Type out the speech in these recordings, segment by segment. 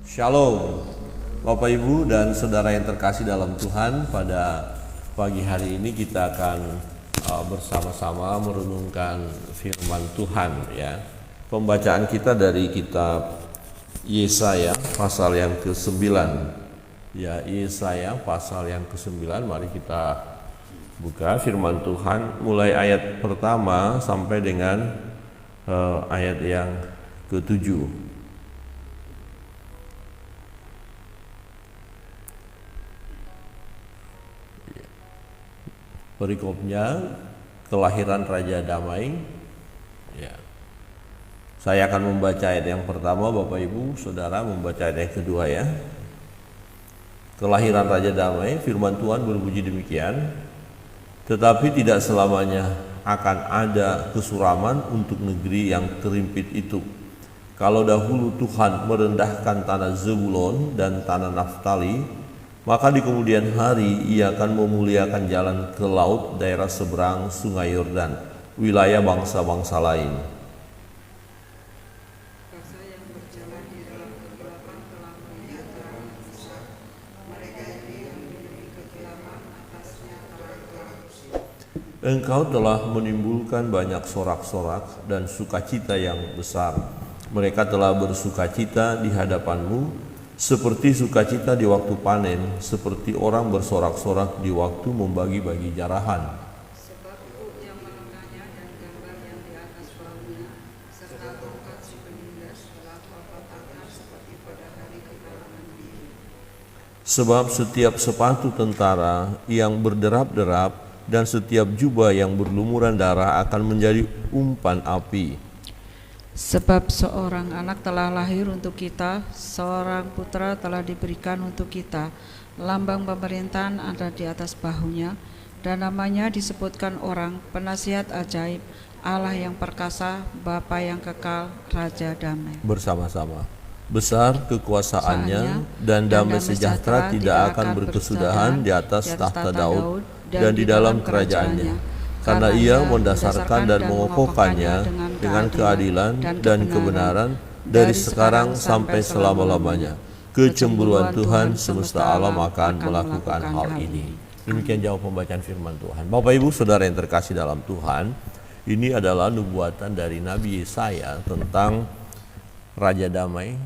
Shalom Bapak Ibu dan Saudara yang terkasih dalam Tuhan. Pada pagi hari ini kita akan bersama-sama merenungkan firman Tuhan ya. Pembacaan kita dari kitab Yesaya pasal yang ke-9 ya. Yesaya pasal yang ke-9, mari kita buka firman Tuhan mulai ayat pertama sampai dengan ayat yang ke-7. Perikopnya kelahiran Raja Damai ya. Saya akan membaca ayat yang pertama, Bapak Ibu Saudara membaca ayat yang kedua ya. Kelahiran Raja Damai, firman Tuhan berbunyi demikian. Tetapi tidak selamanya akan ada kesuraman untuk negeri yang terimpit itu. Kalau dahulu Tuhan merendahkan tanah Zebulon dan tanah Naftali, maka di kemudian hari ia akan memuliakan jalan ke laut, daerah seberang sungai Yordan, wilayah bangsa-bangsa lain. Bangsa yang berjalan di dalam kegelapan telah melihat terang besar. Mereka ini yang diberi kegelapan atasnya terang-terang. Engkau telah menimbulkan banyak sorak-sorak dan sukacita yang besar. Mereka telah bersukacita di hadapanmu, seperti sukacita di waktu panen, seperti orang bersorak-sorak di waktu membagi-bagi jarahan. Sebab kuk yang melengahnya dan gambar yang di atas bahunya, serta tongkat si penindas telah kau patahkan seperti pada hari kekalangan diri. Sebab setiap sepatu tentara yang berderap-derap dan setiap jubah yang berlumuran darah akan menjadi umpan api. Sebab seorang anak telah lahir untuk kita, seorang putra telah diberikan untuk kita. Lambang pemerintahan ada di atas bahunya, dan namanya disebutkan orang, Penasihat Ajaib, Allah yang perkasa, Bapa yang kekal, Raja Damai. Bersama-sama. Besar kekuasaannya dan damai sejahtera tidak akan berkesudahan di atas tahta Daud dan di dalam kerajaannya. Karena ia mendasarkan dan mengokohkannya dengan keadilan dan kebenaran dari sekarang sampai selama-lamanya. Kecemburuan Tuhan semesta alam akan melakukan hal ini. Demikian jauh pembacaan firman Tuhan. Bapak Ibu Saudara yang terkasih dalam Tuhan, ini adalah nubuatan dari Nabi Yesaya tentang Raja Damai,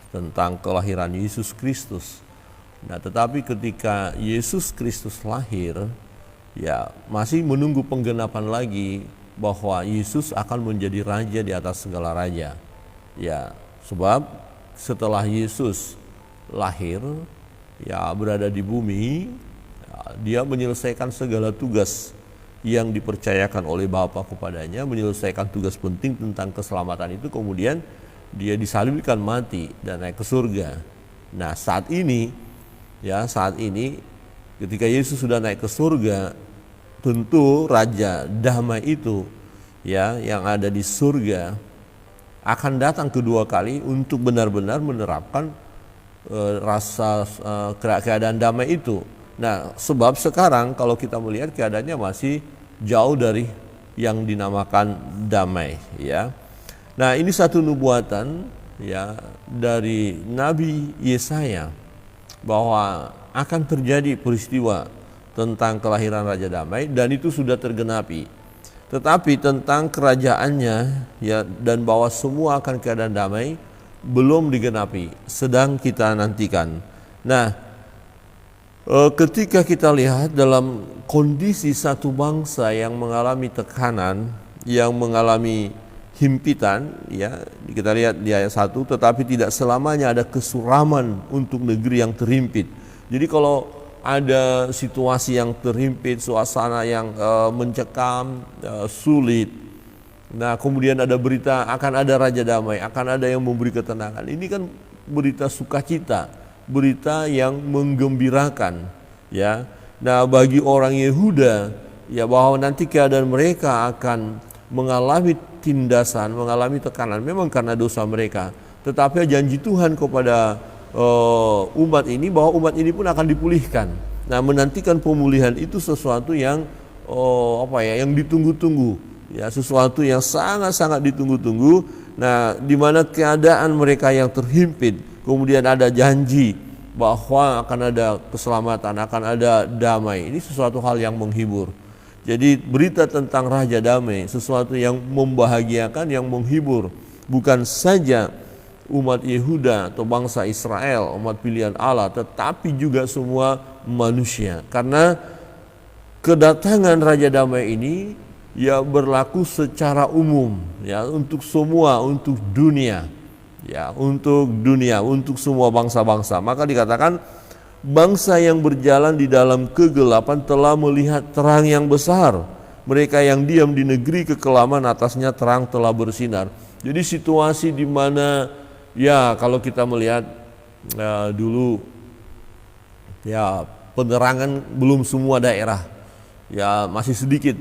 tentang kelahiran Yesus Kristus. Nah, tetapi ketika Yesus Kristus lahir, ya masih menunggu penggenapan lagi bahwa Yesus akan menjadi raja di atas segala raja. Ya, sebab setelah Yesus lahir, ya berada di bumi, ya, dia menyelesaikan segala tugas yang dipercayakan oleh Bapa kepadanya, menyelesaikan tugas penting tentang keselamatan itu, kemudian dia disalibkan mati dan naik ke surga. Nah, saat ini ketika Yesus sudah naik ke surga, tentu Raja Damai itu ya yang ada di surga akan datang kedua kali untuk benar-benar menerapkan keadaan damai itu. Nah, sebab sekarang kalau kita melihat keadaannya masih jauh dari yang dinamakan damai ya. Nah, ini satu nubuatan ya dari Nabi Yesaya bahwa akan terjadi peristiwa tentang kelahiran Raja Damai, dan itu sudah tergenapi. Tetapi tentang kerajaannya ya dan bahwa semua akan keadaan damai belum digenapi, sedang kita nantikan. Nah, ketika kita lihat dalam kondisi satu bangsa yang mengalami tekanan, yang mengalami himpitan ya, kita lihat di ayat 1, tetapi tidak selamanya ada kesuraman untuk negeri yang terhimpit. Jadi kalau ada situasi yang terhimpit, suasana yang mencekam, sulit. Nah, kemudian ada berita akan ada Raja Damai, akan ada yang memberi ketenangan. Ini kan berita sukacita, berita yang menggembirakan, ya. Nah, bagi orang Yehuda, ya bahwa nanti keadaan mereka akan mengalami tindasan, mengalami tekanan, memang karena dosa mereka. Tetapi janji Tuhan kepada umat ini bahwa umat ini pun akan dipulihkan. Nah, menantikan pemulihan itu sesuatu yang yang ditunggu-tunggu, ya sesuatu yang sangat-sangat ditunggu-tunggu Nah, di mana keadaan mereka yang terhimpit, kemudian ada janji bahwa akan ada keselamatan, akan ada damai. Ini sesuatu hal yang menghibur. Jadi berita tentang Raja Damai, sesuatu yang membahagiakan, yang menghibur. Bukan saja umat Yehuda atau bangsa Israel, umat pilihan Allah, tetapi juga semua manusia. Karena kedatangan Raja Damai ini ya berlaku secara umum, ya, untuk semua, untuk dunia, ya, untuk dunia, untuk semua bangsa-bangsa. Maka dikatakan bangsa yang berjalan di dalam kegelapan telah melihat terang yang besar. Mereka yang diam di negeri kekelaman, atasnya terang telah bersinar. Jadi situasi di mana, ya, kalau kita melihat dulu, ya, penerangan belum semua daerah, ya, masih sedikit.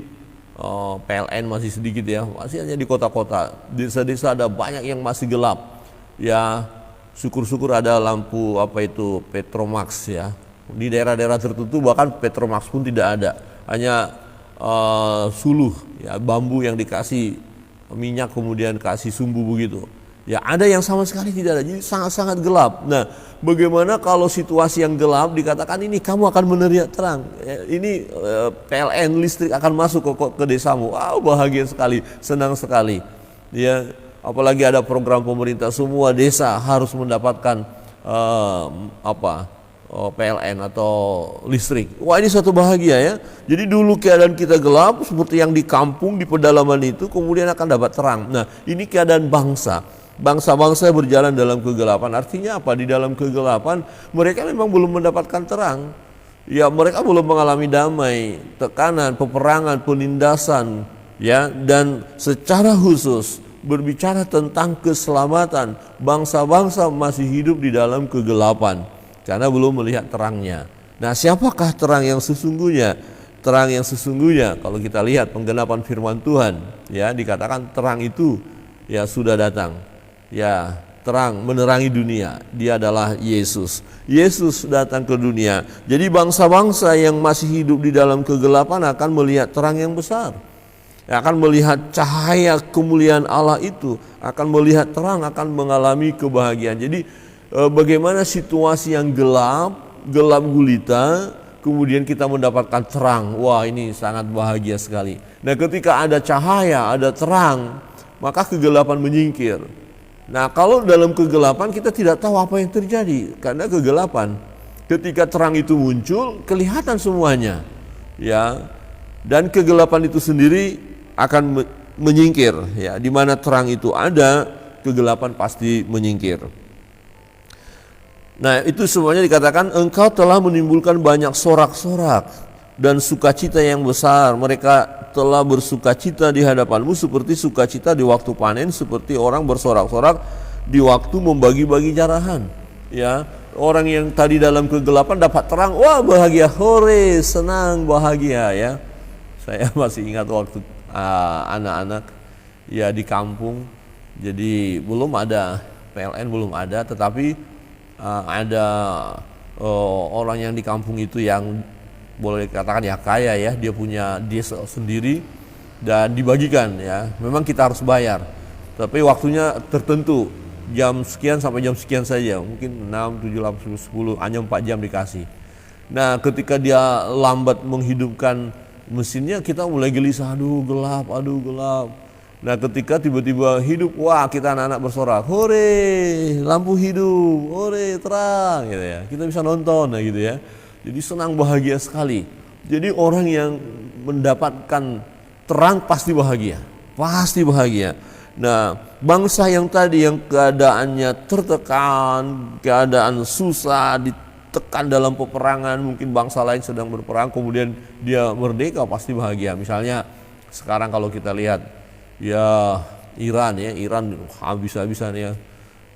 PLN masih sedikit, ya, masih hanya di kota-kota. Desa-desa ada banyak yang masih gelap, ya. Syukur-syukur ada lampu Petromax, ya. Di daerah-daerah tertentu bahkan Petromax pun tidak ada, hanya suluh, ya, bambu yang dikasih minyak kemudian kasih sumbu begitu. Ya, ada yang sama sekali tidak ada, jadi sangat-sangat gelap. Nah, bagaimana kalau situasi yang gelap dikatakan ini kamu akan meneria terang, ya, ini PLN listrik akan masuk ke desamu. Wow, bahagia sekali, senang sekali, ya. Apalagi ada program pemerintah, semua desa harus mendapatkan PLN atau listrik. Wah, ini suatu bahagia, ya. Jadi dulu keadaan kita gelap seperti yang di kampung, di pedalaman itu, kemudian akan dapat terang. Nah, ini keadaan bangsa-bangsa berjalan dalam kegelapan. Artinya apa? Di dalam kegelapan mereka memang belum mendapatkan terang. Ya, mereka belum mengalami damai, tekanan, peperangan, penindasan, ya, dan secara khusus berbicara tentang keselamatan, bangsa-bangsa masih hidup di dalam kegelapan karena belum melihat terangnya. Nah, siapakah terang yang sesungguhnya? Terang yang sesungguhnya kalau kita lihat penggenapan firman Tuhan, ya, dikatakan terang itu, ya, sudah datang. Ya, terang menerangi dunia. Dia adalah Yesus. Yesus datang ke dunia. Jadi bangsa-bangsa yang masih hidup di dalam kegelapan akan melihat terang yang besar. Akan melihat cahaya kemuliaan Allah itu, akan melihat terang, akan mengalami kebahagiaan. Jadi bagaimana situasi yang gelap gulita, kemudian kita mendapatkan terang. Wah, ini sangat bahagia sekali. Nah, ketika ada cahaya, ada terang, maka kegelapan menyingkir. Nah, kalau dalam kegelapan kita tidak tahu apa yang terjadi karena kegelapan. Ketika terang itu muncul, kelihatan semuanya, ya. Dan kegelapan itu sendiri akan menyingkir, ya. Di mana terang itu ada, kegelapan pasti menyingkir. Nah, itu semuanya dikatakan engkau telah menimbulkan banyak sorak-sorak dan sukacita yang besar. Mereka telah bersukacita di hadapanmu seperti sukacita di waktu panen, seperti orang bersorak-sorak di waktu membagi-bagi jarahan, ya. Orang yang tadi dalam kegelapan dapat terang, wah, bahagia, hore, senang, bahagia, ya. Saya masih ingat waktu anak-anak, ya, di kampung. Jadi belum ada PLN, belum ada, tetapi ada orang yang di kampung itu yang boleh dikatakan ya kaya, ya, dia punya desa sendiri dan dibagikan, ya. Memang kita harus bayar, tapi waktunya tertentu, jam sekian sampai jam sekian saja, mungkin 6, 7, 8, 10, hanya 4 jam dikasih. Nah, ketika dia lambat menghidupkan mesinnya, kita mulai gelisah, aduh gelap. Nah, ketika tiba-tiba hidup, wah, kita anak-anak bersorak, hore, lampu hidup, hore, terang, gitu, ya. Kita bisa nonton, ya, gitu, ya. Jadi senang, bahagia sekali. Jadi orang yang mendapatkan terang pasti bahagia, Nah, bangsa yang tadi yang keadaannya tertekan, keadaan susah, ditekan dalam peperangan, mungkin bangsa lain sedang berperang, kemudian dia merdeka, pasti bahagia. Misalnya sekarang kalau kita lihat, ya, Iran habis-habisan, ya,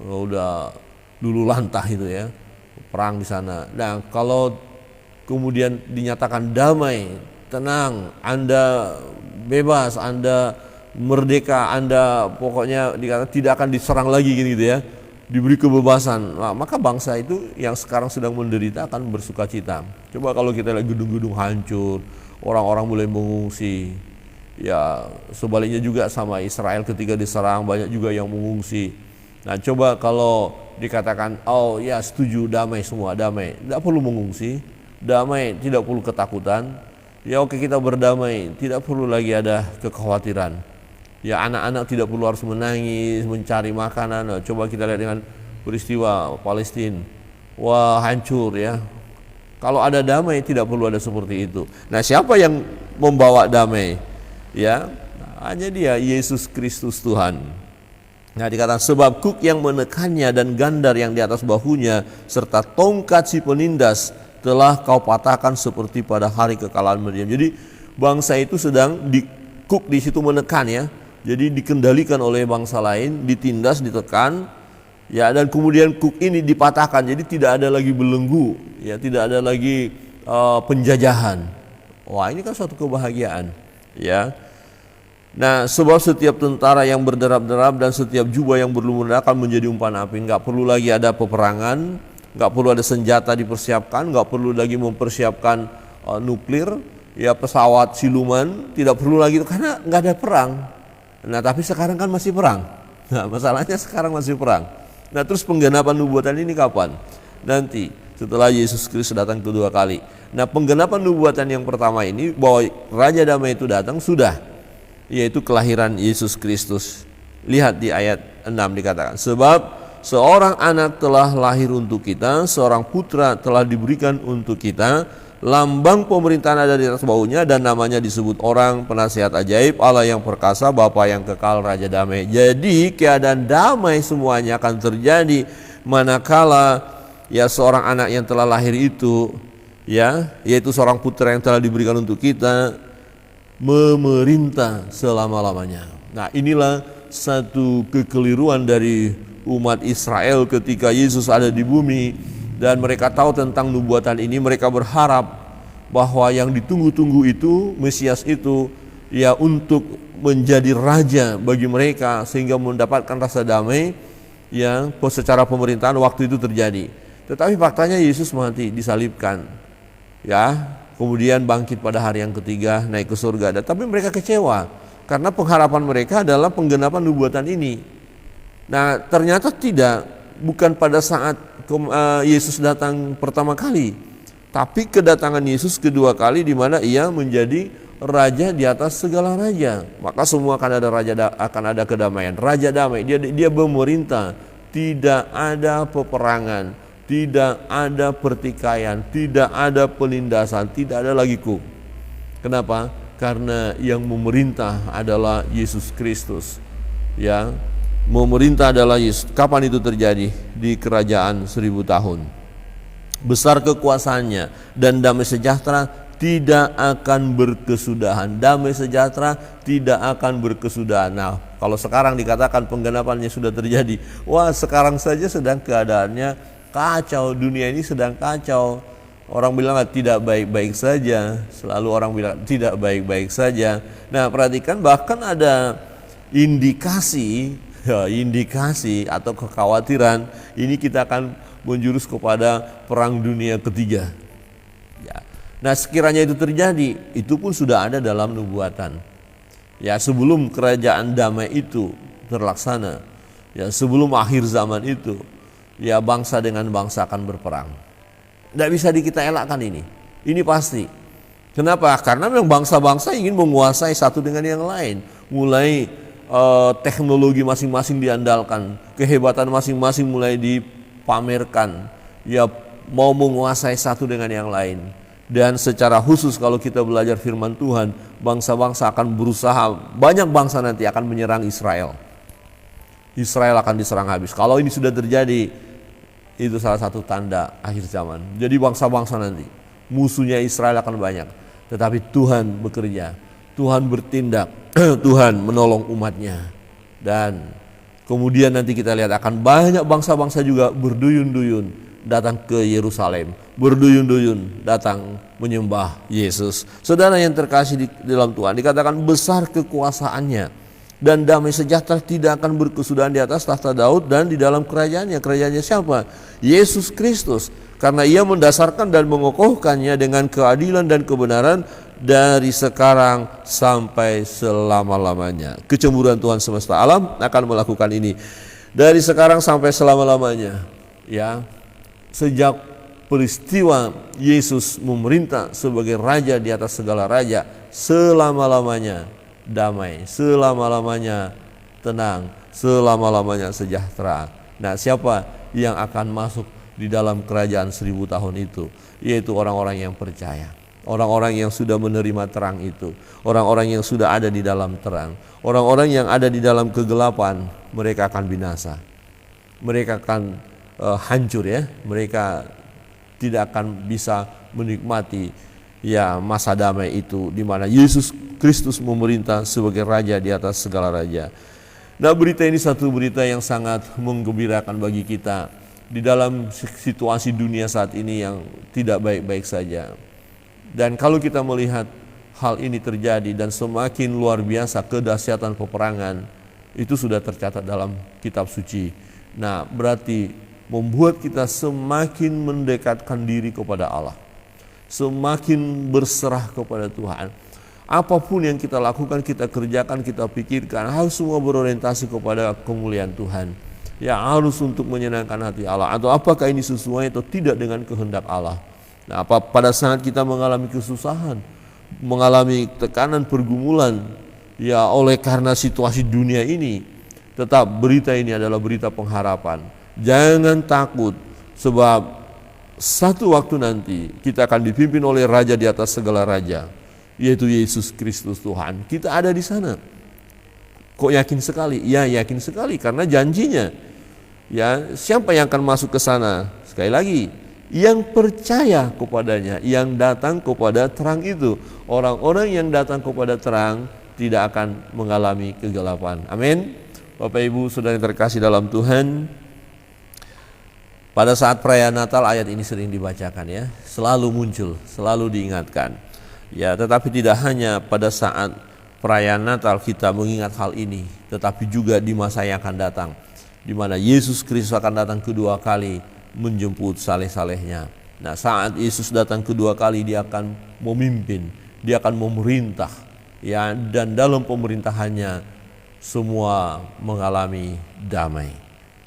udah dulu lantah itu, ya, perang di sana. Nah, kalau kemudian dinyatakan damai, tenang, Anda bebas, Anda merdeka, Anda pokoknya dikatakan tidak akan diserang lagi, gitu, ya, diberi kebebasan. Nah, maka bangsa itu yang sekarang sedang menderita akan bersukacita. Coba kalau kita lihat gedung-gedung hancur, orang-orang mulai mengungsi, Ya sebaliknya juga sama Israel ketika diserang banyak juga yang mengungsi. Nah coba kalau dikatakan oh ya setuju damai semua, damai, tidak perlu mengungsi, damai, tidak perlu ketakutan. Ya oke kita berdamai, tidak perlu lagi ada kekhawatiran. Ya anak-anak tidak perlu harus menangis, mencari makanan. Nah, coba kita lihat dengan peristiwa Palestina. Wah hancur ya. Kalau ada damai tidak perlu ada seperti itu. Nah siapa yang membawa damai? Ya hanya dia, Yesus Kristus Tuhan. Nah dikatakan sebab kuk yang menekannya dan gandar yang di atas bahunya serta tongkat si penindas telah kau patahkan seperti pada hari kekalahan Midian. Jadi bangsa itu sedang kuk di situ menekan ya. Jadi dikendalikan oleh bangsa lain, ditindas, ditekan. Ya dan kemudian kuk ini dipatahkan. Jadi tidak ada lagi belenggu, ya tidak ada lagi penjajahan. Wah ini kan suatu kebahagiaan. Ya, nah sebab setiap tentara yang berderap-derap dan setiap jubah yang berlumuran akan menjadi umpan api. Nggak perlu lagi ada peperangan, nggak perlu ada senjata dipersiapkan, nggak perlu lagi mempersiapkan nuklir, ya pesawat siluman, tidak perlu lagi karena nggak ada perang. Nah tapi sekarang kan masih perang. Nah masalahnya sekarang masih perang. Nah terus penggenapan nubuatan ini kapan? Nanti setelah Yesus Kristus datang kedua kali. Nah penggenapan nubuatan yang pertama ini bahwa Raja Damai itu datang sudah, yaitu kelahiran Yesus Kristus. Lihat di ayat 6 dikatakan, sebab seorang anak telah lahir untuk kita, seorang putra telah diberikan untuk kita, lambang pemerintahan ada di atas bahunya dan namanya disebut orang penasihat ajaib, Allah yang perkasa, Bapa yang kekal, Raja Damai. Jadi keadaan damai semuanya akan terjadi manakala ya seorang anak yang telah lahir itu, ya, yaitu seorang putra yang telah diberikan untuk kita memerintah selama-lamanya. Nah inilah satu kekeliruan dari umat Israel ketika Yesus ada di bumi dan mereka tahu tentang nubuatan ini. Mereka berharap bahwa yang ditunggu-tunggu itu, Mesias itu, ya untuk menjadi raja bagi mereka sehingga mendapatkan rasa damai yang secara pemerintahan waktu itu terjadi. Tetapi faktanya Yesus mati, disalibkan. Ya, kemudian bangkit pada hari yang ketiga, naik ke surga. Tapi mereka kecewa karena pengharapan mereka adalah penggenapan nubuatan ini. Nah, ternyata tidak, bukan pada saat Yesus datang pertama kali, tapi kedatangan Yesus kedua kali di mana ia menjadi raja di atas segala raja. Maka semua akan ada akan ada kedamaian. Raja damai, dia memerintah, tidak ada peperangan, tidak ada pertikaian, tidak ada penindasan, tidak ada lagi kuk. Kenapa? Karena yang memerintah adalah Yesus Kristus. Ya, memerintah adalah Yesus. Kapan itu terjadi? Di kerajaan 1000 tahun. Besar kekuasaannya dan damai sejahtera tidak akan berkesudahan. Damai sejahtera tidak akan berkesudahan. Nah, kalau sekarang dikatakan penggenapannya sudah terjadi, wah sekarang saja sedang keadaannya kacau, dunia ini sedang kacau. Orang bilang tidak baik-baik saja, selalu orang bilang tidak baik-baik saja. Nah perhatikan bahkan ada indikasi atau kekhawatiran ini kita akan menjurus kepada perang dunia ketiga. Ya. Nah sekiranya itu terjadi, itu pun sudah ada dalam nubuatan. Ya sebelum kerajaan damai itu terlaksana, ya sebelum akhir zaman itu, ya bangsa dengan bangsa akan berperang. Tidak bisa kita elakkan ini. Ini pasti. Kenapa? Karena memang bangsa-bangsa ingin menguasai satu dengan yang lain. Mulai teknologi masing-masing diandalkan, kehebatan masing-masing mulai dipamerkan. Ya mau menguasai satu dengan yang lain. Dan secara khusus kalau kita belajar firman Tuhan, bangsa-bangsa akan berusaha, banyak bangsa nanti akan menyerang Israel. Israel akan diserang habis. Kalau ini sudah terjadi, itu salah satu tanda akhir zaman. Jadi bangsa-bangsa nanti musuhnya Israel akan banyak. Tetapi Tuhan bekerja, Tuhan bertindak, Tuhan menolong umatnya. Dan kemudian nanti kita lihat akan banyak bangsa-bangsa juga berduyun-duyun datang ke Yerusalem, berduyun-duyun datang menyembah Yesus. Saudara yang terkasih di dalam Tuhan, dikatakan besar kekuasaannya dan damai sejahtera tidak akan berkesudahan di atas tahta Daud dan di dalam kerajaannya. Kerajaannya siapa? Yesus Kristus. Karena ia mendasarkan dan mengokohkannya dengan keadilan dan kebenaran dari sekarang sampai selama-lamanya. Kecemburuan Tuhan semesta alam akan melakukan ini dari sekarang sampai selama-lamanya. Ya, sejak peristiwa Yesus memerintah sebagai raja di atas segala raja, selama-lamanya damai, selama-lamanya tenang, selama-lamanya sejahtera. Nah, siapa yang akan masuk di dalam kerajaan 1000 tahun itu? Yaitu orang-orang yang percaya, orang-orang yang sudah menerima terang itu, orang-orang yang sudah ada di dalam terang. Orang-orang yang ada di dalam kegelapan, mereka akan binasa, mereka akan hancur ya, mereka tidak akan bisa menikmati ya masa damai itu di mana Yesus Kristus memerintah sebagai raja di atas segala raja. Nah, berita ini satu berita yang sangat menggembirakan bagi kita di dalam situasi dunia saat ini yang tidak baik-baik saja. Dan kalau kita melihat hal ini terjadi dan semakin luar biasa kedahsyatan peperangan, itu sudah tercatat dalam kitab suci. Nah, berarti membuat kita semakin mendekatkan diri kepada Allah, semakin berserah kepada Tuhan. Apapun yang kita lakukan, kita kerjakan, kita pikirkan, harus semua berorientasi kepada kemuliaan Tuhan. Ya, harus untuk menyenangkan hati Allah. Atau apakah ini sesuai atau tidak dengan kehendak Allah. Nah, pada saat kita mengalami kesusahan, mengalami tekanan, pergumulan, ya oleh karena situasi dunia ini, tetap berita ini adalah berita pengharapan. Jangan takut, sebab satu waktu nanti kita akan dipimpin oleh Raja di atas segala raja, yaitu Yesus Kristus Tuhan. Kita ada di sana. Kok yakin sekali? Ya, yakin sekali karena janjinya. Ya, siapa yang akan masuk ke sana? Sekali lagi, yang percaya kepadanya, yang datang kepada terang itu. Orang-orang yang datang kepada terang tidak akan mengalami kegelapan. Amin. Bapak Ibu Saudara yang terkasih dalam Tuhan, pada saat perayaan Natal ayat ini sering dibacakan ya, selalu muncul, selalu diingatkan. Ya, tetapi tidak hanya pada saat perayaan Natal kita mengingat hal ini, tetapi juga di masa yang akan datang, di mana Yesus Kristus akan datang kedua kali menjemput saleh-salehnya. Nah, saat Yesus datang kedua kali, dia akan memimpin, dia akan memerintah, ya, dan dalam pemerintahannya semua mengalami damai,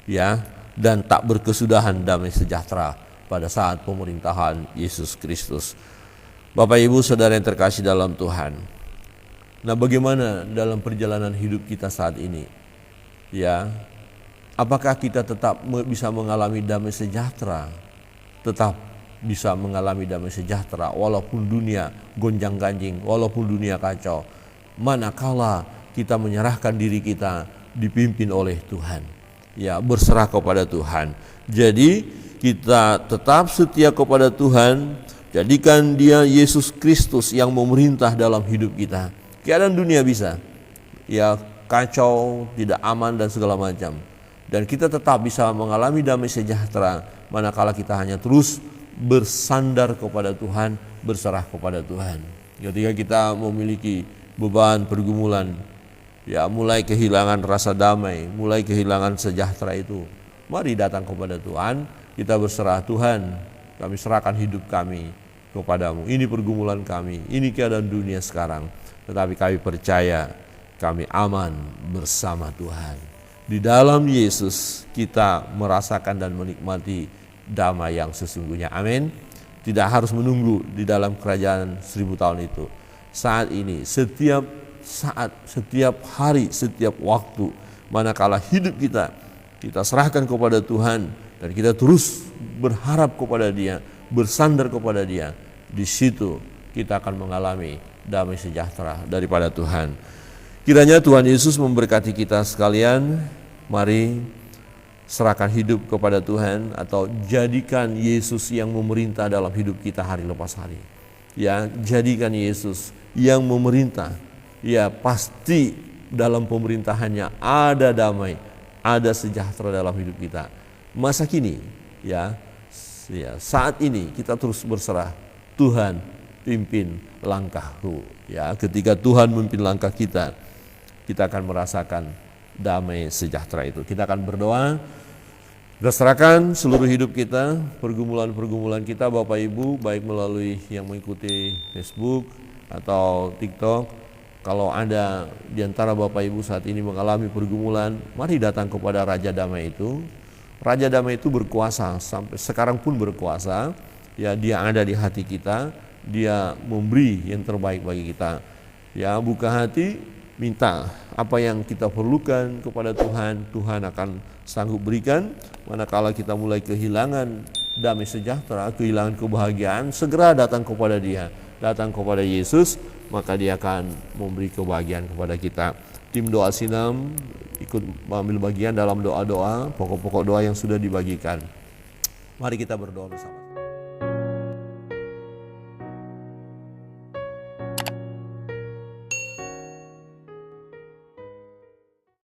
ya, dan tak berkesudahan damai sejahtera pada saat pemerintahan Yesus Kristus. Bapak Ibu Saudara yang terkasih dalam Tuhan. Nah, bagaimana dalam perjalanan hidup kita saat ini? Ya, apakah kita tetap bisa mengalami damai sejahtera? Tetap bisa mengalami damai sejahtera walaupun dunia gonjang-ganjing, walaupun dunia kacau. Manakala kita menyerahkan diri kita dipimpin oleh Tuhan. Ya, berserah kepada Tuhan. Jadi kita tetap setia kepada Tuhan. Jadikan dia Yesus Kristus yang memerintah dalam hidup kita. Keadaan dunia bisa ya kacau, tidak aman dan segala macam. Dan kita tetap bisa mengalami damai sejahtera manakala kita hanya terus bersandar kepada Tuhan, berserah kepada Tuhan. Ketika kita memiliki beban pergumulan, ya mulai kehilangan rasa damai, mulai kehilangan sejahtera itu, mari datang kepada Tuhan, kita berserah. Tuhan, kami serahkan hidup kami kepadamu. Ini pergumulan kami, ini keadaan dunia sekarang, tetapi kami percaya kami aman bersama Tuhan. Di dalam Yesus kita merasakan dan menikmati damai yang sesungguhnya. Amin. Tidak harus menunggu di dalam kerajaan 1000 tahun itu. Saat ini, setiap saat, setiap hari, setiap waktu, manakala hidup kita serahkan kepada Tuhan dan kita terus berharap kepada Dia, bersandar kepada Dia, di situ kita akan mengalami damai sejahtera daripada Tuhan. Kiranya Tuhan Yesus memberkati kita sekalian. Mari serahkan hidup kepada Tuhan, atau jadikan Yesus yang memerintah dalam hidup kita hari lepas hari. Ya, jadikan Yesus yang memerintah. Ya, pasti dalam pemerintahannya ada damai, ada sejahtera dalam hidup kita. Masa kini, ya saat ini kita terus berserah. Tuhan pimpin langkahku. Ya, ketika Tuhan memimpin langkah kita akan merasakan damai sejahtera itu. Kita akan berdoa. Kita serahkan seluruh hidup kita, pergumulan-pergumulan kita, Bapak Ibu, baik melalui yang mengikuti Facebook atau TikTok, kalau ada di antara Bapak Ibu saat ini mengalami pergumulan, mari datang kepada Raja Damai itu. Raja Damai itu berkuasa, sampai sekarang pun berkuasa. Ya, dia ada di hati kita, dia memberi yang terbaik bagi kita. Ya, buka hati, minta apa yang kita perlukan kepada Tuhan, Tuhan akan sanggup berikan. Manakala kita mulai kehilangan damai sejahtera, kehilangan kebahagiaan, segera datang kepada Dia, datang kepada Yesus, maka Dia akan memberi kebahagiaan kepada kita. Tim Doa Sinam ikut mengambil bagian dalam doa-doa, pokok-pokok doa yang sudah dibagikan. Mari kita berdoa bersama.